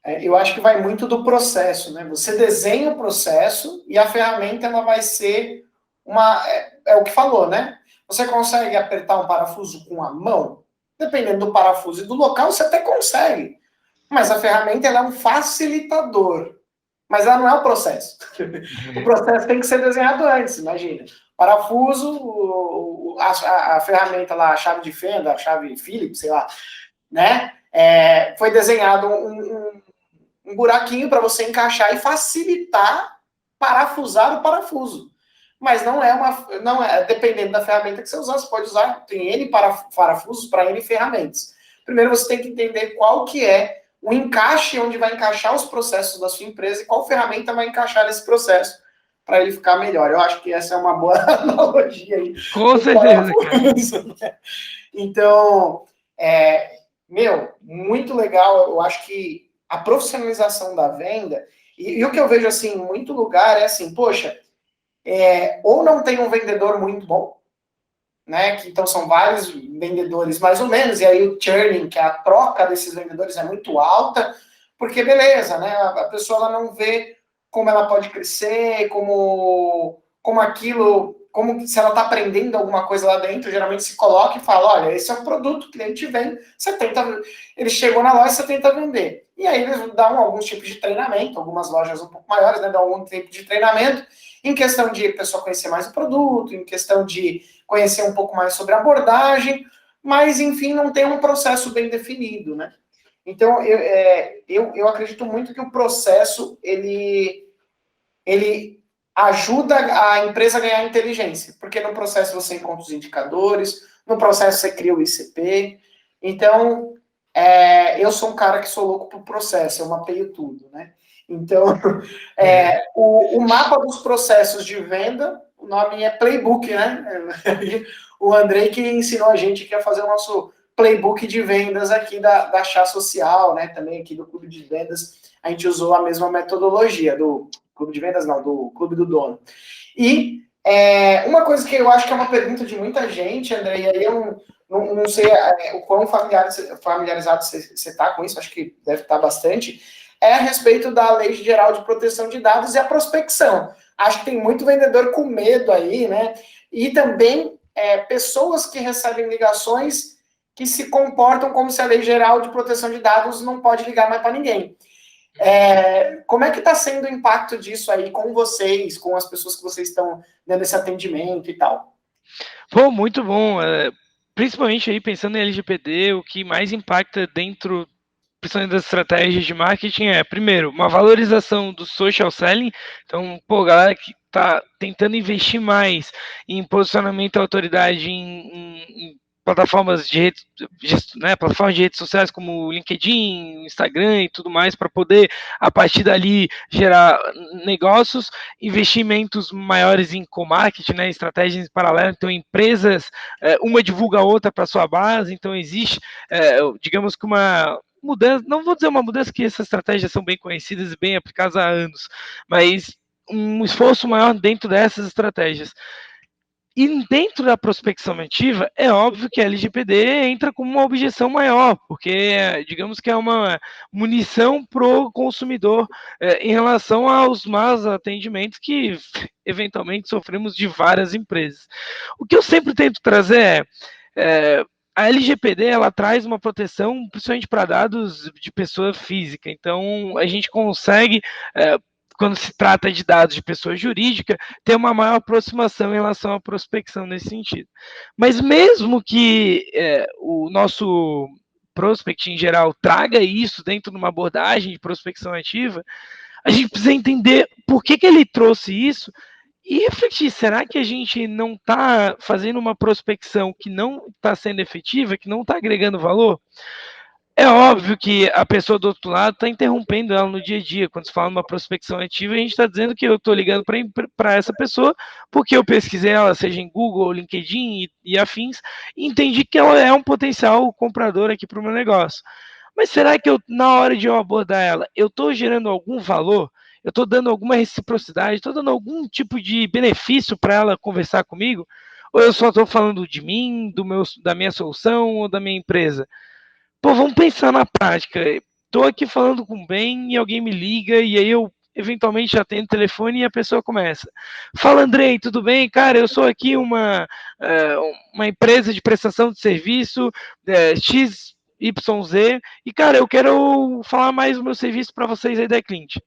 Eu acho que vai muito do processo, né? Você desenha o processo e a ferramenta ela vai ser uma. É o que falou, né? Você consegue apertar um parafuso com a mão? Dependendo do parafuso e do local, você até consegue. Mas a ferramenta ela é um facilitador. Mas ela não é o processo. O processo tem que ser desenhado antes, imagina. Parafuso, a ferramenta lá, a chave de fenda, a chave Phillips, sei lá, né? Foi desenhado um buraquinho para você encaixar e facilitar parafusar o parafuso. Mas não é dependendo da ferramenta que você usar, você pode usar, tem N parafusos para N ferramentas. Primeiro você tem que entender qual que é o encaixe onde vai encaixar os processos da sua empresa e qual ferramenta vai encaixar nesse processo para ele ficar melhor. Eu acho que essa é uma boa analogia aí. Com certeza, cara. Então, muito legal. Eu acho que a profissionalização da venda, e o que eu vejo assim em muito lugar é assim, poxa, ou não tem um vendedor muito bom, né? Que, então são vários vendedores mais ou menos, e aí o churning, que é a troca desses vendedores, é muito alta, porque beleza, né? A pessoa ela não vê como ela pode crescer, como aquilo, como se ela está aprendendo alguma coisa lá dentro, geralmente se coloca e fala, olha, esse é um produto, o cliente vem, ele chegou na loja, você tenta vender. E aí eles dão alguns tipos de treinamento, algumas lojas um pouco maiores, né, dão algum tipo de treinamento, em questão de a pessoa conhecer mais o produto, em questão de conhecer um pouco mais sobre a abordagem, mas, enfim, não tem um processo bem definido, né? Então, eu acredito muito que o processo, ele ajuda a empresa a ganhar inteligência, porque no processo você encontra os indicadores, no processo você cria o ICP, então, eu sou um cara que sou louco pro processo, eu mapeio tudo, né? Então, o mapa dos processos de venda, o nome é Playbook, né? O Andrei que ensinou a gente que ia fazer o nosso Playbook de vendas aqui da Chá Social, né? Também aqui do Clube de Vendas, a gente usou a mesma metodologia do Clube de Vendas, não, do Clube do Dono. E uma coisa que eu acho que é uma pergunta de muita gente, Andrei, e aí eu não sei o quão familiarizado você está com isso, acho que deve estar bastante, a respeito da Lei Geral de Proteção de Dados e a prospecção. Acho que tem muito vendedor com medo aí, né? E também pessoas que recebem ligações que se comportam como se a Lei Geral de Proteção de Dados não pode ligar mais para ninguém. Como é que está sendo o impacto disso aí com vocês, com as pessoas que vocês estão dando esse atendimento e tal? Pô, muito bom. Principalmente aí pensando em LGPD, o que mais impacta dentro, principalmente das estratégias de marketing, primeiro, uma valorização do social selling. Então, pô, galera que tá tentando investir mais em posicionamento da autoridade em plataformas de redes, né, plataformas de redes sociais como LinkedIn, Instagram e tudo mais, para poder, a partir dali, gerar negócios, investimentos maiores em co-marketing, né, estratégias paralelas, então empresas, uma divulga a outra para sua base, então existe, digamos que mudança, não vou dizer uma mudança, que essas estratégias são bem conhecidas e bem aplicadas há anos, mas um esforço maior dentro dessas estratégias. E dentro da prospecção ativa, é óbvio que a LGPD entra como uma objeção maior, porque digamos que é uma munição para o consumidor em relação aos maus atendimentos que eventualmente sofremos de várias empresas. O que eu sempre tento trazer a LGPD ela traz uma proteção principalmente para dados de pessoa física, então a gente consegue quando se trata de dados de pessoa jurídica, ter uma maior aproximação em relação à prospecção nesse sentido. Mas mesmo que o nosso prospect em geral traga isso dentro de uma abordagem de prospecção ativa, a gente precisa entender por que ele trouxe isso e refletir, será que a gente não está fazendo uma prospecção que não está sendo efetiva, que não está agregando valor? É óbvio que a pessoa do outro lado está interrompendo ela no dia a dia. Quando se fala uma prospecção ativa, a gente está dizendo que eu estou ligando para essa pessoa porque eu pesquisei ela, seja em Google, LinkedIn e afins, e entendi que ela é um potencial comprador aqui para o meu negócio. Mas será que na hora de eu abordar ela, eu estou gerando algum valor? Eu estou dando alguma reciprocidade? Estou dando algum tipo de benefício para ela conversar comigo? Ou eu só estou falando de mim, da minha solução ou da minha empresa? Pô, vamos pensar na prática. Tô aqui falando com o Ben e alguém me liga e aí eu eventualmente atendo o telefone e a pessoa começa. Fala, Andrei, tudo bem? Cara, eu sou aqui uma empresa de prestação de serviço XYZ e, cara, eu quero falar mais do meu serviço para vocês aí da cliente.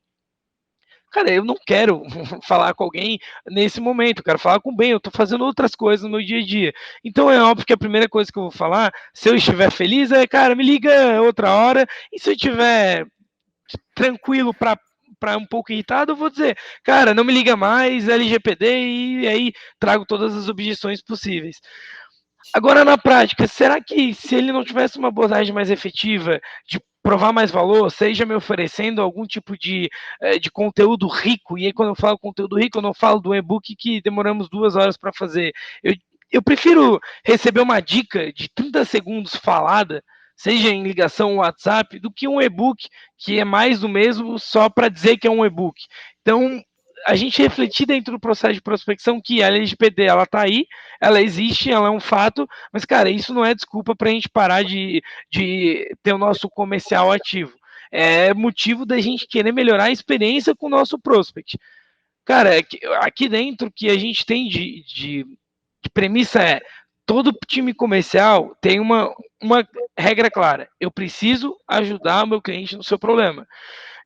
Cara, eu não quero falar com alguém nesse momento, eu quero falar com o Ben, eu estou fazendo outras coisas no meu dia a dia. Então é óbvio que a primeira coisa que eu vou falar, se eu estiver feliz, cara, me liga outra hora, e se eu estiver tranquilo para um pouco irritado, eu vou dizer, cara, não me liga mais, LGPD, e aí trago todas as objeções possíveis. Agora, na prática, será que se ele não tivesse uma abordagem mais efetiva, de provar mais valor, seja me oferecendo algum tipo de conteúdo rico, e aí quando eu falo conteúdo rico, eu não falo do e-book que demoramos 2 horas para fazer. Eu prefiro receber uma dica de 30 segundos falada, seja em ligação WhatsApp, do que um e-book que é mais do mesmo só para dizer que é um e-book. Então, a gente refletir dentro do processo de prospecção que a LGPD, ela tá aí, ela existe, ela é um fato, mas, cara, isso não é desculpa para a gente parar de ter o nosso comercial ativo. É motivo da gente querer melhorar a experiência com o nosso prospect. Cara, aqui dentro que a gente tem de premissa todo time comercial tem uma regra clara. Eu preciso ajudar o meu cliente no seu problema.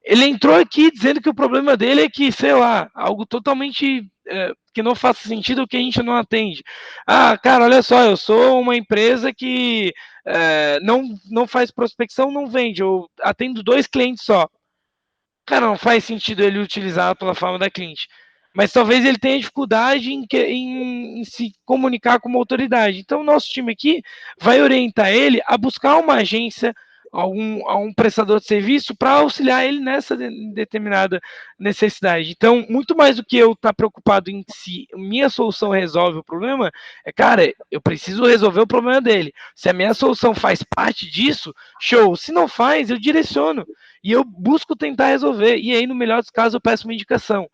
Ele entrou aqui dizendo que o problema dele é que, sei lá, algo totalmente que não faça sentido o que a gente não atende. Ah, cara, olha só, eu sou uma empresa que não faz prospecção, não vende, eu atendo 2 clientes só. Cara, não faz sentido ele utilizar a plataforma da cliente. Mas talvez ele tenha dificuldade em se comunicar com uma autoridade. Então, o nosso time aqui vai orientar ele a buscar uma agência, a um prestador de serviço para auxiliar ele nessa determinada necessidade. Então, muito mais do que eu estar preocupado em se minha solução resolve o problema, cara, eu preciso resolver o problema dele. Se a minha solução faz parte disso, show. Se não faz, eu direciono. E eu busco tentar resolver. E aí, no melhor dos casos, eu peço uma indicação.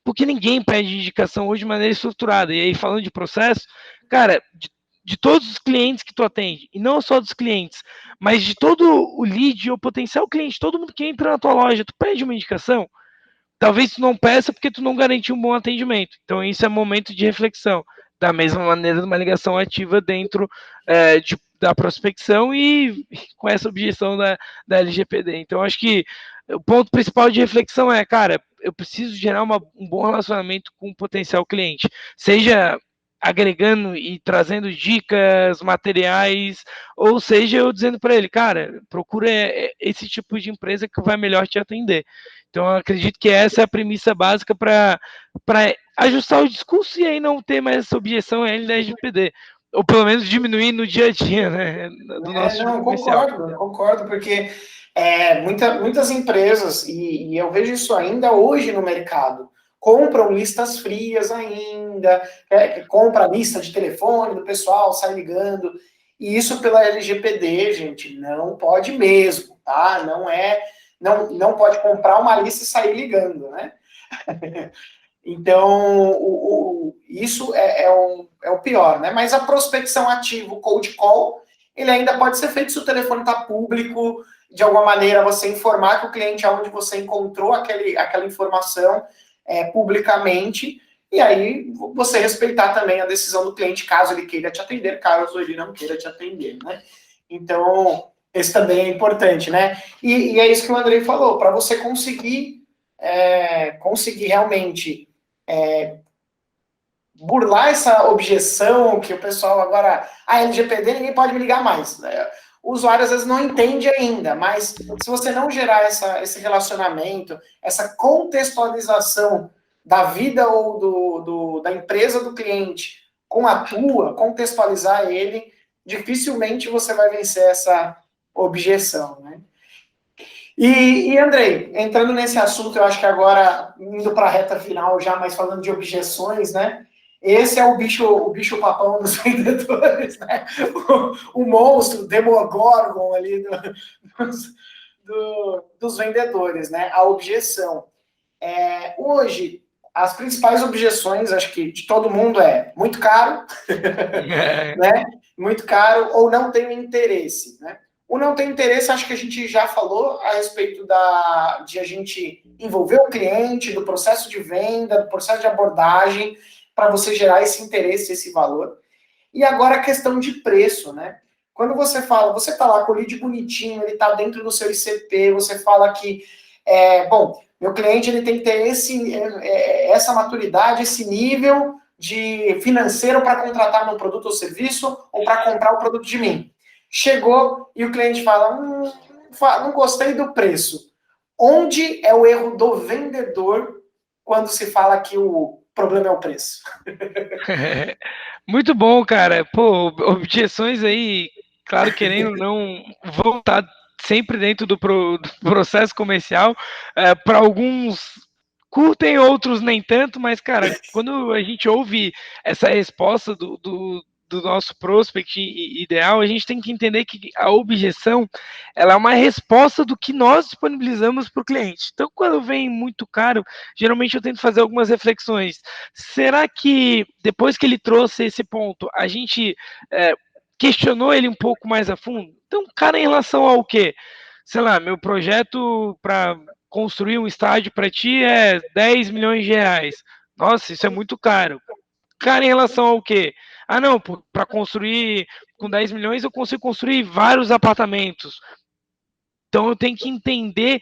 Porque ninguém pede indicação hoje de maneira estruturada. E aí, falando de processo, cara, de todos os clientes que tu atende, e não só dos clientes, mas de todo o lead ou potencial cliente, todo mundo que entra na tua loja, tu pede uma indicação? Talvez tu não peça porque tu não garantiu um bom atendimento. Então, isso é momento de reflexão. Da mesma maneira, de uma ligação ativa dentro da prospecção e com essa objeção da LGPD. Então, acho que o ponto principal de reflexão é, cara, eu preciso gerar um bom relacionamento com o potencial cliente. Seja agregando e trazendo dicas, materiais, ou seja, eu dizendo para ele, cara, procura esse tipo de empresa que vai melhor te atender. Então, eu acredito que essa é a premissa básica para ajustar o discurso e aí não ter mais essa objeção à LGPD. Ou pelo menos diminuir no dia a dia, né? Do nosso time comercial. Concordo, porque muitas empresas, e eu vejo isso ainda hoje no mercado, compram listas frias ainda, compra lista de telefone do pessoal, sai ligando. E isso pela LGPD, gente, não pode mesmo, tá? Não pode comprar uma lista e sair ligando, né? Então, isso é o pior, né? Mas a prospecção ativa, o cold call, ele ainda pode ser feito se o telefone está público, de alguma maneira você informar que o cliente aonde você encontrou aquela informação publicamente, e aí você respeitar também a decisão do cliente, caso ele queira te atender, caso ele não queira te atender, né? Então, esse também é importante, né? E é isso que o Andrei falou, para você conseguir realmente burlar essa objeção que o pessoal agora, LGPD ninguém pode me ligar mais. O usuário às vezes não entende ainda, mas se você não gerar esse relacionamento, essa contextualização da vida ou da empresa do cliente com a tua, contextualizar ele, dificilmente você vai vencer essa objeção, né? E Andrei, entrando nesse assunto, eu acho que agora, indo para a reta final já, mas falando de objeções, né? Esse é o bicho papão dos vendedores, né? O monstro, o Demogorgon ali dos vendedores, né? A objeção. Hoje, as principais objeções, acho que de todo mundo muito caro, né? Muito caro ou não tem interesse, né? O não tem interesse, acho que a gente já falou a respeito de a gente envolver o cliente, do processo de venda, do processo de abordagem, para você gerar esse interesse, esse valor. E agora a questão de preço, né? Quando você fala, você está lá com o lead bonitinho, ele está dentro do seu ICP, você fala que, bom, meu cliente ele tem que ter essa maturidade, esse nível de financeiro para contratar meu produto ou serviço ou para comprar o produto de mim. Chegou e o cliente fala, não gostei do preço. Onde é o erro do vendedor quando se fala que o problema é o preço? Muito bom, cara. Pô, objeções aí, claro, querendo ou não, vão estar sempre dentro do processo comercial. Para alguns curtem, outros nem tanto, mas, cara, quando a gente ouve essa resposta do nosso prospect ideal, a gente tem que entender que a objeção ela é uma resposta do que nós disponibilizamos para o cliente. Então, quando vem muito caro, geralmente eu tento fazer algumas reflexões. Será que depois que ele trouxe esse ponto, a gente questionou ele um pouco mais a fundo? Então, cara, em relação ao quê? Sei lá, meu projeto para construir um estádio para ti é 10 milhões de reais. Nossa, isso é muito caro. Cara, em relação ao quê? Ah, não, para construir com 10 milhões eu consigo construir vários apartamentos. Então eu tenho que entender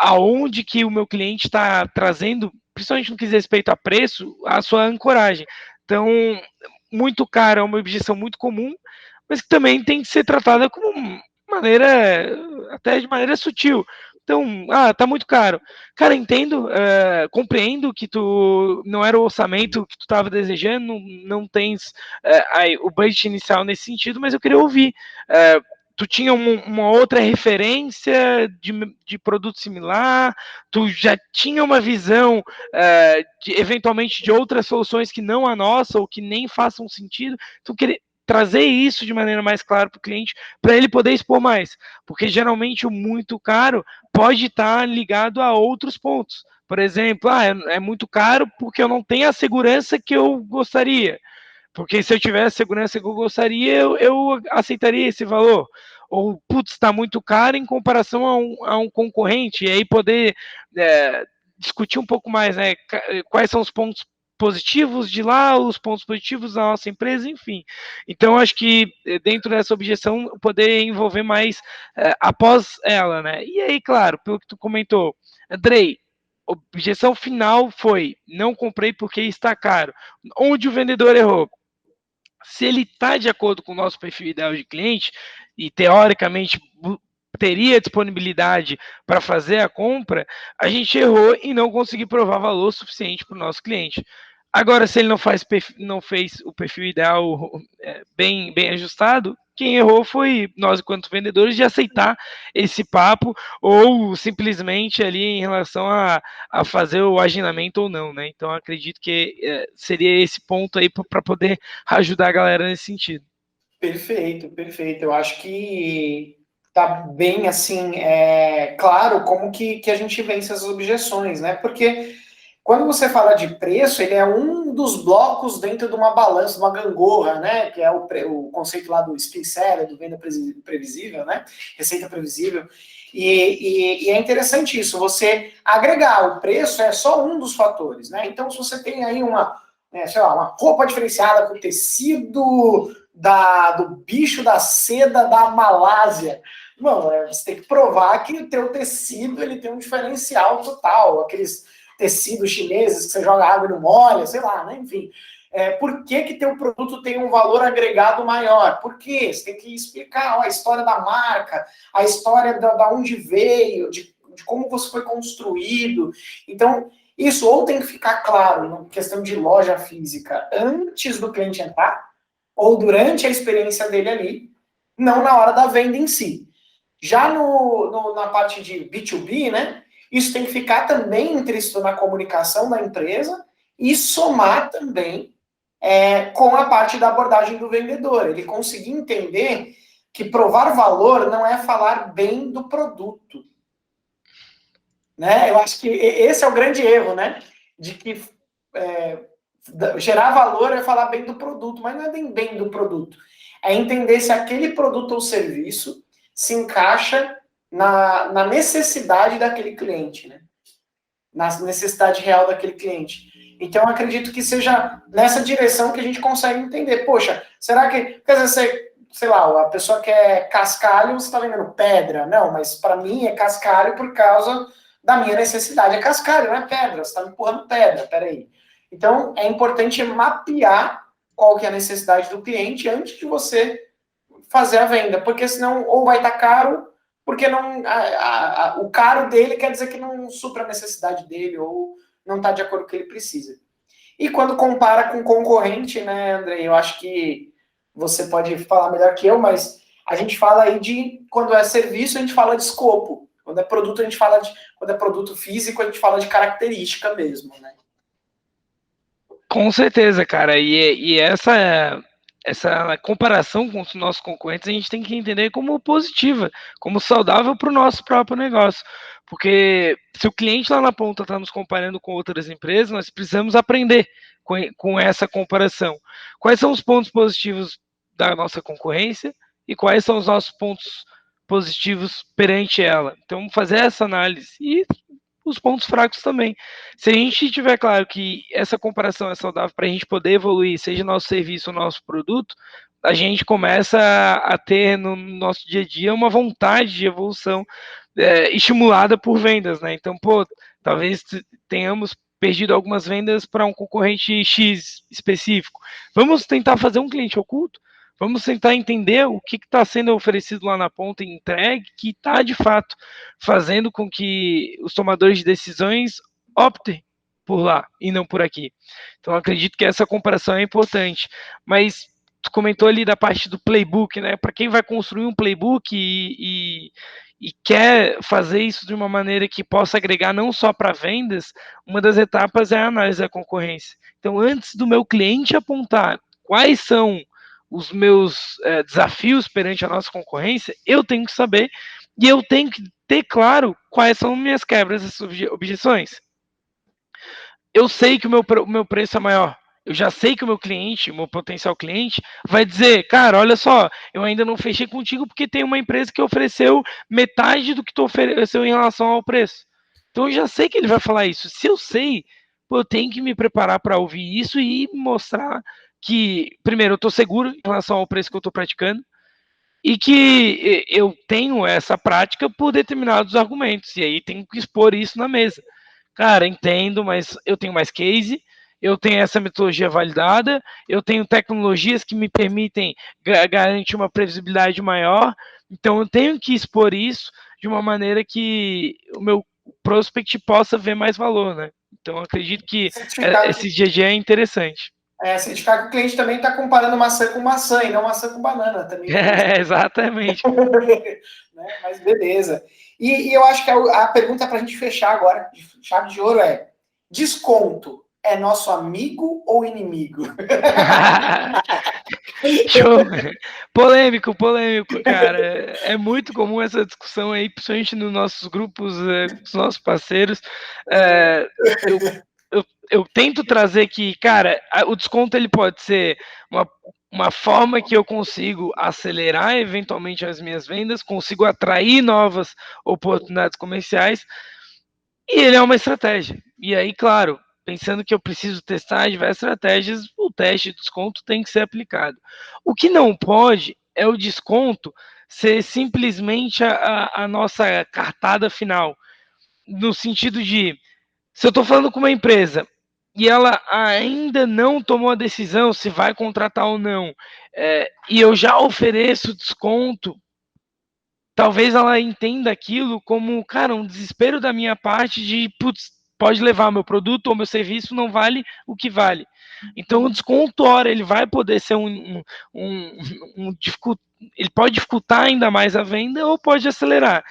aonde que o meu cliente está trazendo, principalmente no que diz respeito a preço, a sua ancoragem. Então, muito caro é uma objeção muito comum, mas que também tem que ser tratada como maneira, até de maneira sutil. Então, tá muito caro. Cara, entendo, compreendo que tu não era o orçamento que tu estava desejando, não tens o budget inicial nesse sentido, mas eu queria ouvir. Tu tinha uma outra referência de produto similar, tu já tinha uma visão eventualmente de outras soluções que não a nossa ou que nem façam sentido, tu queria trazer isso de maneira mais clara para o cliente, para ele poder expor mais, porque geralmente o muito caro pode estar ligado a outros pontos. Por exemplo, é muito caro porque eu não tenho a segurança que eu gostaria. Porque se eu tivesse a segurança que eu gostaria, eu aceitaria esse valor. Ou, putz, está muito caro em comparação a um concorrente, e aí poder discutir um pouco mais, né? Quais são os pontos positivos de lá, os pontos positivos da nossa empresa, enfim. Então, acho que dentro dessa objeção, poder envolver mais após ela, né? E aí, claro, pelo que tu comentou, Andrei, objeção final foi: não comprei porque está caro. Onde o vendedor errou? Se ele está de acordo com o nosso perfil ideal de cliente e teoricamente teria disponibilidade para fazer a compra, a gente errou em não conseguir provar valor suficiente para o nosso cliente. Agora, se ele não fez o perfil ideal bem ajustado, quem errou foi nós, enquanto vendedores, de aceitar esse papo ou simplesmente ali em relação a fazer o agendamento ou não, né? Então, acredito que seria esse ponto aí para poder ajudar a galera nesse sentido. Perfeito, perfeito. Eu acho que tá bem assim, claro como que a gente vence as objeções, né? Porque quando você fala de preço, ele é um dos blocos dentro de uma balança, de uma gangorra, né? Que é o conceito lá do spin selling, do venda previsível, né? Receita previsível. E é interessante isso, você agregar o preço é só um dos fatores, né? Então, se você tem aí sei lá, uma roupa diferenciada com tecido do bicho da seda da Malásia, mano, você tem que provar que o teu tecido ele tem um diferencial total, aqueles tecidos chineses que você joga água e não molha, sei lá, né? Enfim. Por que teu produto tem um valor agregado maior? Por quê? Você tem que explicar a história da marca, a história da onde veio, de como você foi construído. Então, isso ou tem que ficar claro na questão de loja física antes do cliente entrar, ou durante a experiência dele ali, não na hora da venda em si. Já na parte de B2B, né? Isso tem que ficar também intrínseco na comunicação da empresa e somar também com a parte da abordagem do vendedor. Ele conseguir entender que provar valor não é falar bem do produto. Né? Eu acho que esse é o grande erro, né? De que gerar valor é falar bem do produto, mas não é bem do produto. É entender se aquele produto ou serviço se encaixa na necessidade daquele cliente, né? Na necessidade real daquele cliente. Então, eu acredito que seja nessa direção que a gente consegue entender. Poxa, será que... Quer dizer, sei lá, a pessoa quer cascalho, você está vendendo pedra. Não, mas para mim é cascalho por causa da minha necessidade. É cascalho, não é pedra. Você está me empurrando pedra, peraí. Então, é importante mapear qual que é a necessidade do cliente antes de você fazer a venda, porque senão ou vai estar caro, porque não o caro dele quer dizer que não supra a necessidade dele ou não está de acordo com o que ele precisa. E quando compara com concorrente, né, André, eu acho que você pode falar melhor que eu, mas a gente fala aí quando é serviço, a gente fala de escopo. Quando é produto, quando é produto físico, a gente fala de característica mesmo, né? Com certeza, cara. E essa comparação com os nossos concorrentes a gente tem que entender como positiva, como saudável para o nosso próprio negócio. Porque se o cliente lá na ponta está nos comparando com outras empresas, nós precisamos aprender com essa comparação. Quais são os pontos positivos da nossa concorrência e quais são os nossos pontos positivos perante ela? Então, fazer essa análise e os pontos fracos também. Se a gente tiver claro que essa comparação é saudável para a gente poder evoluir, seja nosso serviço ou nosso produto, a gente começa a ter no nosso dia a dia uma vontade de evolução estimulada por vendas, né? Então, talvez tenhamos perdido algumas vendas para um concorrente X específico. Vamos tentar fazer um cliente oculto? Vamos tentar entender o que está sendo oferecido lá na ponta e entregue, que está, de fato, fazendo com que os tomadores de decisões optem por lá e não por aqui. Então, acredito que essa comparação é importante. Mas tu comentou ali da parte do playbook, né? Para quem vai construir um playbook e quer fazer isso de uma maneira que possa agregar não só para vendas, uma das etapas é a análise da concorrência. Então, antes do meu cliente apontar quais são os meus desafios perante a nossa concorrência, eu tenho que saber e eu tenho que ter claro quais são minhas quebras e objeções. Eu sei que o meu preço é maior. Eu já sei que o meu cliente, o meu potencial cliente, vai dizer, cara, olha só, eu ainda não fechei contigo porque tem uma empresa que ofereceu metade do que tu ofereceu em relação ao preço. Então eu já sei que ele vai falar isso. Se eu sei, eu tenho que me preparar para ouvir isso e mostrar que, primeiro, eu estou seguro em relação ao preço que eu estou praticando e que eu tenho essa prática por determinados argumentos. E aí tenho que expor isso na mesa. Cara, entendo, mas eu tenho mais case, eu tenho essa metodologia validada, eu tenho tecnologias que me permitem garantir uma previsibilidade maior, então eu tenho que expor isso de uma maneira que o meu prospect possa ver mais valor, né? Então eu acredito que esse GG é interessante. Certificar que o cliente também está comparando maçã com maçã e não maçã com banana. Também exatamente. Né? Mas beleza. E eu acho que a pergunta para a gente fechar agora, chave de ouro, é: desconto é nosso amigo ou inimigo? Show. Polêmico, cara. É muito comum essa discussão aí, principalmente nos nossos grupos, com os nossos parceiros. Eu, eu tento trazer que, cara, o desconto ele pode ser uma forma que eu consigo acelerar eventualmente as minhas vendas, consigo atrair novas oportunidades comerciais, e ele é uma estratégia. E aí, claro, pensando que eu preciso testar diversas estratégias, o teste de desconto tem que ser aplicado. O que não pode é o desconto ser simplesmente a nossa cartada final, no sentido de, se eu estou falando com uma empresa e ela ainda não tomou a decisão se vai contratar ou não, e eu já ofereço desconto, talvez ela entenda aquilo como, cara, um desespero da minha parte de, putz, pode levar meu produto ou meu serviço não vale o que vale. Então, o desconto, ora, ele vai poder ser ele pode dificultar ainda mais a venda ou pode acelerar.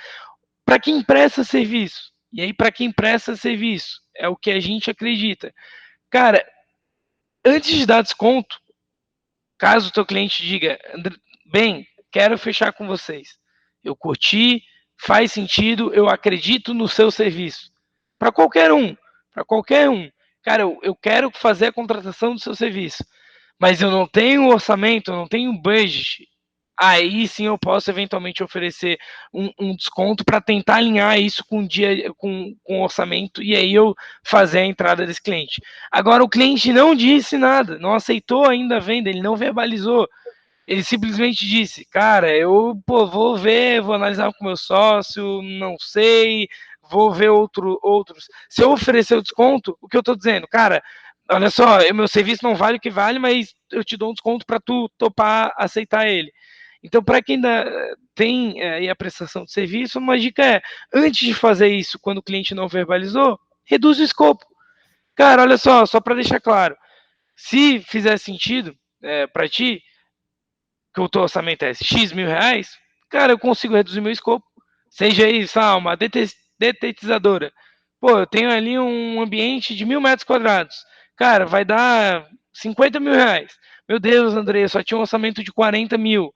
Para quem presta serviço, e aí para quem presta serviço, é o que a gente acredita. Cara, antes de dar desconto, caso o teu cliente diga, bem, quero fechar com vocês, eu curti, faz sentido, eu acredito no seu serviço. Para qualquer um, cara, eu quero fazer a contratação do seu serviço, mas eu não tenho orçamento, eu não tenho budget. Aí sim eu posso eventualmente oferecer um desconto para tentar alinhar isso com o dia, com o orçamento, e aí eu fazer a entrada desse cliente. Agora o cliente não disse nada, não aceitou ainda a venda, ele não verbalizou. Ele simplesmente disse, cara, eu vou ver, vou analisar com o meu sócio, não sei, vou ver outros. Se eu oferecer o desconto, o que eu estou dizendo? Cara, olha só, meu serviço não vale o que vale, mas eu te dou um desconto para tu topar aceitar ele. Então, para quem ainda tem aí a prestação de serviço, uma dica é, antes de fazer isso, quando o cliente não verbalizou, reduz o escopo. Cara, olha só para deixar claro, se fizer sentido para ti, que o teu orçamento é X mil reais, cara, eu consigo reduzir meu escopo. Seja isso, uma detetizadora. Pô, eu tenho ali um ambiente de 1.000 metros quadrados. Cara, vai dar 50 mil reais. Meu Deus, André, eu só tinha um orçamento de 40 mil.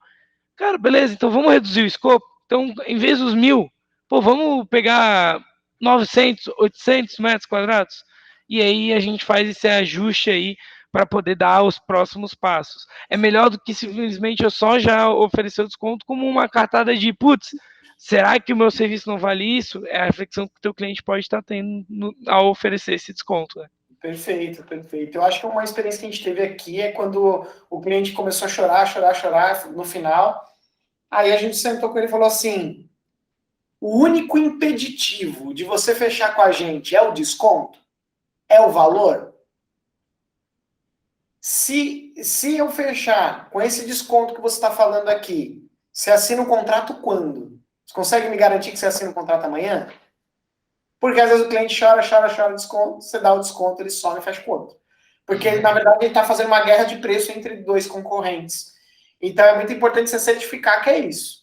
Cara, beleza, então vamos reduzir o escopo? Então, em vez dos 1.000, pô, vamos pegar 900, 800 metros quadrados? E aí a gente faz esse ajuste aí para poder dar os próximos passos. É melhor do que simplesmente eu só já oferecer o desconto como uma cartada de, putz, será que o meu serviço não vale isso? É a reflexão que o teu cliente pode estar tendo ao oferecer esse desconto, né? Perfeito, perfeito. Eu acho que uma experiência que a gente teve aqui é quando o cliente começou a chorar no final. Aí a gente sentou com ele e falou assim: o único impeditivo de você fechar com a gente é o desconto? É o valor? Se eu fechar com esse desconto que você está falando aqui, você assina o contrato quando? Você consegue me garantir que você assina o contrato amanhã? Porque às vezes o cliente chora desconto, você dá o desconto, ele some e fecha com o outro. Porque, na verdade, ele está fazendo uma guerra de preço entre dois concorrentes. Então, é muito importante você certificar que é isso.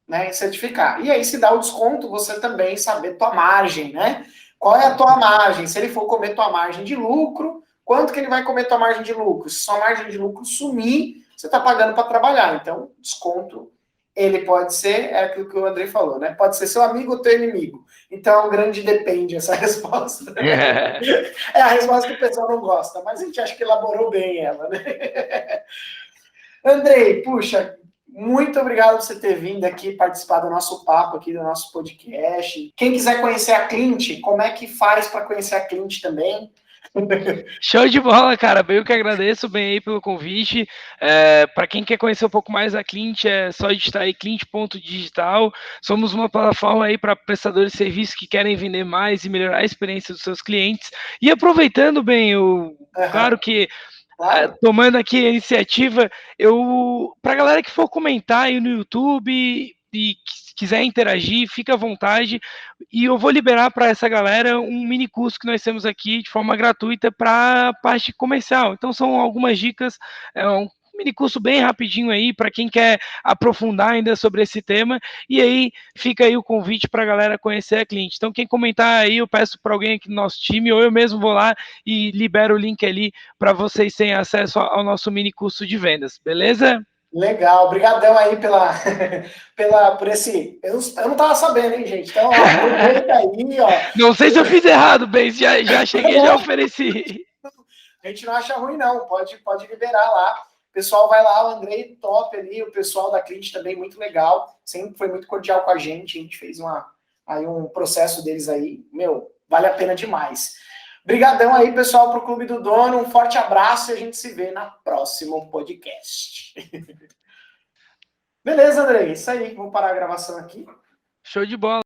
Né? Certificar. E aí, se dá o desconto, você também saber tua margem, né? Qual é a tua margem? Se ele for comer tua margem de lucro, quanto que ele vai comer tua margem de lucro? Se sua margem de lucro sumir, você está pagando para trabalhar. Então, desconto, ele pode ser, é aquilo que o André falou, né? Pode ser seu amigo ou teu inimigo. Então, é um grande depende essa resposta. É a resposta que o pessoal não gosta, mas a gente acha que elaborou bem ela, né? Andrei, puxa, muito obrigado por você ter vindo aqui participar do nosso papo aqui, do nosso podcast. Quem quiser conhecer a Clint, como é que faz para conhecer a Clint também? Show de bola, cara. Eu que agradeço bem aí pelo convite. Para quem quer conhecer um pouco mais a Clint, é só digitar aí clint.digital. Somos uma plataforma aí para prestadores de serviços que querem vender mais e melhorar a experiência dos seus clientes. E aproveitando bem, claro que claro. Tomando aqui a iniciativa, para a galera que for comentar aí no YouTube e quiser interagir, fica à vontade. E eu vou liberar para essa galera um mini curso que nós temos aqui de forma gratuita para a parte comercial. Então, são algumas dicas, mini curso bem rapidinho aí para quem quer aprofundar ainda sobre esse tema, e aí fica aí o convite para a galera conhecer a Clint. Então quem comentar aí, eu peço para alguém aqui do nosso time, ou eu mesmo vou lá e libero o link ali para vocês terem acesso ao nosso mini curso de vendas, beleza? Legal, obrigadão aí por esse. Eu não tava sabendo, hein, gente? Então, ó, aproveita aí, ó. Não sei se eu fiz errado, bem, já cheguei, já ofereci. A gente não acha ruim, não. Pode liberar lá. O pessoal vai lá, o Andrei top ali, o pessoal da Clint também muito legal. Sempre foi muito cordial com a gente fez aí um processo deles aí. Meu, vale a pena demais. Obrigadão aí, pessoal, pro Clube do Dono. Um forte abraço e a gente se vê na próxima podcast. Beleza, Andrei? Isso aí. Vamos parar a gravação aqui. Show de bola.